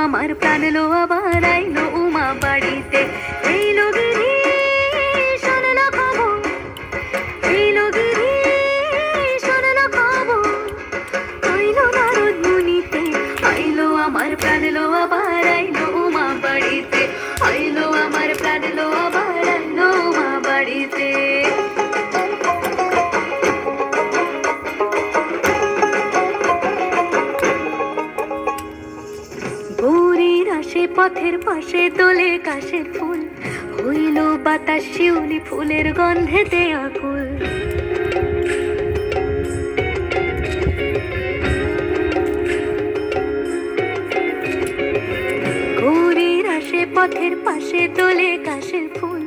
আমার প্রাণ লো আবার আইলো উমা বাড়িতে। এইলো গিরি শোনলো খবর, এইলো গিরি শোনলো খবর, আইলো নারদ মুনিতে। আইলো আমার প্রাণ লো আবার আইলো উমা বাড়িতে, আইলো আমার প্রাণ লো আবার আইলো উমা বাড়িতে। গৌরীর আসে পথের পাশে তোলে কাশের ফুল, হইল বাতাস শিউলি ফুলের গন্ধেতে আকুল। গৌরীর আসে পথের পাশে তোলে কাশের ফুল,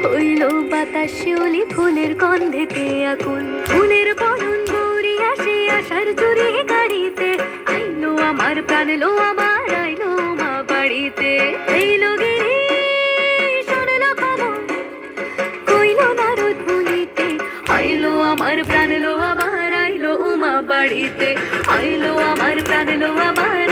হইল বাতাস শিউলি ফুলের গন্ধেতে আকুল। ফুলের বরণ গৌরী আসে আশার জুড়ি গাড়িতে, আইলো আমার প্রাণ লো আবার আইলো মা বাড়িতে। এইলো গিরি শোনলো খবর, কইলো নারদ মুনিতে। আইলো আমার প্রাণ লো আবার আইলো উমা বাড়িতে, আইলো আমার প্রাণ লো আবার